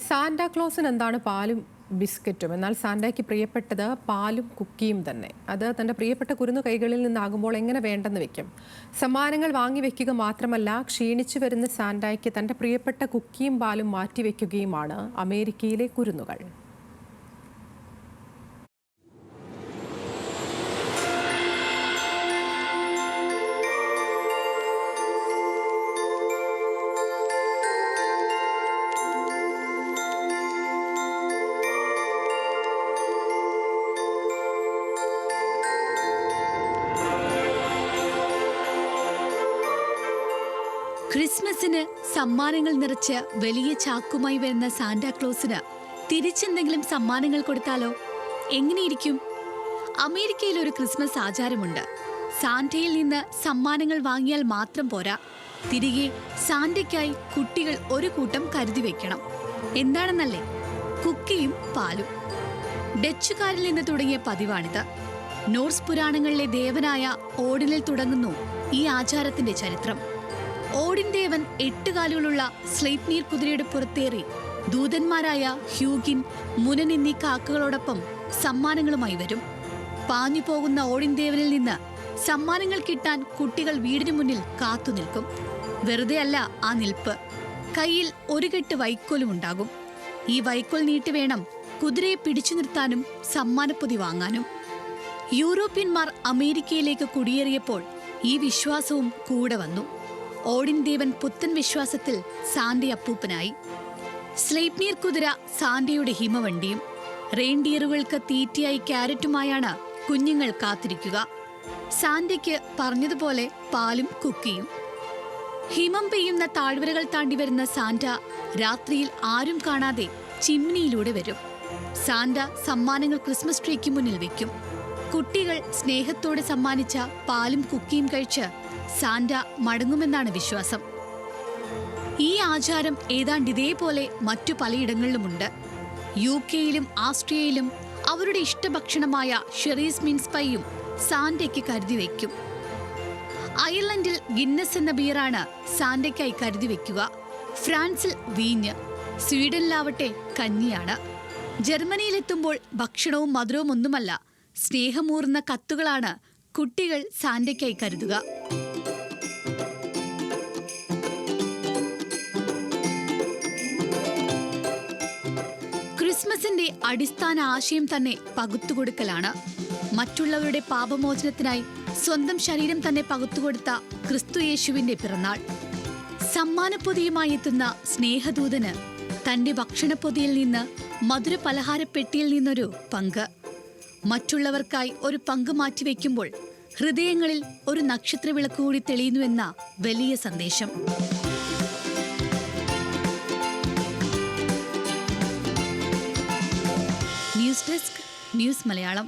സാന്റാക്ലോസിന് എന്താണ് പാലും ബിസ്ക്കറ്റും? എന്നാൽ സാന്റയ്ക്ക് പ്രിയപ്പെട്ടത് പാലും കുക്കിയും തന്നെ. അത് തൻ്റെ പ്രിയപ്പെട്ട കുരുന്നു കൈകളിൽ നിന്നാകുമ്പോൾ എങ്ങനെ വേണ്ടെന്ന് വെക്കും? സമ്മാനങ്ങൾ വാങ്ങി വെക്കുക മാത്രമല്ല, ക്ഷീണിച്ചു വരുന്ന സാന്റയ്ക്ക് തൻ്റെ പ്രിയപ്പെട്ട കുക്കിയും പാലും മാറ്റിവെക്കുകയുമാണ് അമേരിക്കയിലെ കുരുന്നുകൾ. ക്രിസ്മസിന് സമ്മാനങ്ങൾ നിറച്ച് വലിയ ചാക്കുമായി വരുന്ന സാന്റാക്ലോസിന് തിരിച്ചെന്തെങ്കിലും സമ്മാനങ്ങൾ കൊടുത്താലോ? എങ്ങനെയിരിക്കും? അമേരിക്കയിൽ ഒരു ക്രിസ്മസ് ആചാരമുണ്ട്. സാന്റയിൽ നിന്ന് സമ്മാനങ്ങൾ വാങ്ങിയാൽ മാത്രം പോരാ, തിരികെ സാന്റയ്ക്കായി കുട്ടികൾ ഒരു കൂട്ടം കരുതി വെക്കണം. എന്താണെന്നല്ലേ? കുക്കിയും പാലും. ഡച്ചുകാരിൽ നിന്ന് തുടങ്ങിയ പതിവാണിത്. നോർസ് പുരാണങ്ങളിലെ ദേവനായ ഓഡിനിൽ തുടങ്ങുന്നു ഈ ആചാരത്തിന്റെ ചരിത്രം. ഓഡിൻ ദേവൻ 8 കാലുകളുള്ള സ്ലൈപ്നീർ കുതിരയുടെ പുറത്തേറി ദൂതന്മാരായ ഹ്യൂഗിൻ, മുനൻ എന്നീ കാക്കകളോടൊപ്പം സമ്മാനങ്ങളുമായി വരും. പാഞ്ഞു പോകുന്ന ഓഡിൻ ദേവനിൽ നിന്ന് സമ്മാനങ്ങൾ കിട്ടാൻ കുട്ടികൾ വീടിനു മുന്നിൽ കാത്തുനിൽക്കും. വെറുതെ അല്ല ആ നിൽപ്പ്. കയ്യിൽ ഒരു കെട്ട് വൈക്കോലും ഉണ്ടാകും. ഈ വൈക്കോൽ നീട്ടി വേണം കുതിരയെ പിടിച്ചു നിർത്താനും സമ്മാനപ്പൊതി വാങ്ങാനും. യൂറോപ്യന്മാർ അമേരിക്കയിലേക്ക് കുടിയേറിയപ്പോൾ ഈ വിശ്വാസവും കൂടെ വന്നു. ഓഡിൻ ദേവൻ പുത്തൻ വിശ്വാസത്തിൽ സാന്റ അപ്പൂപ്പനായി. സ്ലൈപ്നീർ കുതിര സാന്റയുടെ ഹിമവണ്ടിയും. റെയിൻഡിയറുകൾക്ക് തീറ്റയായി ക്യാരറ്റുമായാണ് കുഞ്ഞുങ്ങൾ കാത്തിരിക്കുക. സാന്റയ്ക്ക് പറഞ്ഞതുപോലെ പാലും കുക്കിയും. ഹിമം പെയ്യുന്ന താഴ്വരകൾ താണ്ടി വരുന്ന സാന്റ രാത്രിയിൽ ആരും കാണാതെ ചിമ്മിനിയിലൂടെ വരും. സാന്റ സമ്മാനങ്ങൾ ക്രിസ്മസ് ട്രീക്ക് മുന്നിൽ വെക്കും. കുട്ടികൾ സ്നേഹത്തോടെ സമ്മാനിച്ച പാലും കുക്കിയും കഴിച്ച് സാന്റ മടങ്ങുമെന്നാണ് വിശ്വാസം. ഈ ആചാരം ഏതാണ്ട് ഇതേപോലെ മറ്റു പലയിടങ്ങളിലുമുണ്ട്. UK-യിലും ആസ്ട്രിയയിലും അവരുടെ ഇഷ്ടഭക്ഷണമായ ഷെറീസ് മിൻസ് പൈയും സാന്റയ്ക്ക് കരുതി വയ്ക്കും. അയർലൻഡിൽ ഗിന്നസ് എന്ന ബിയറാണ് സാന്റയ്ക്കായി കരുതി വയ്ക്കുക. ഫ്രാൻസിൽ വീഞ്ഞ്, സ്വീഡനിലാവട്ടെ കഞ്ഞിയാണ്. ജർമ്മനിയിലെത്തുമ്പോൾ ഭക്ഷണവും മധുരവും ഒന്നുമല്ല, സ്നേഹമൂർന്ന കത്തുകളാണ് കുട്ടികൾ സാന്റയ്ക്കായി കരുതുക. ക്രിസ്മസിന്റെ അടിസ്ഥാന ആശയം തന്നെ പകുത്തുകൊടുക്കലാണ്. മറ്റുള്ളവരുടെ പാപമോചനത്തിനായി സ്വന്തം ശരീരം തന്നെ പകുത്തുകൊടുത്ത ക്രിസ്തു യേശുവിന്റെ പിറന്നാൾ. സമ്മാനപ്പൊതിയുമായി എത്തുന്ന സ്നേഹദൂതന് തന്റെ ഭക്ഷണപ്പൊതിയിൽ നിന്ന്, മധുര പലഹാരപ്പെട്ടിയിൽ നിന്നൊരു പങ്ക്. മറ്റുള്ളവർക്കായി ഒരു പങ്ക് മാറ്റിവെക്കുമ്പോൾ ഹൃദയങ്ങളിൽ ഒരു നക്ഷത്രവിളക്ക് കൂടി തെളിയുന്നുവെന്ന വലിയ സന്ദേശം. News desk, news Malayalam.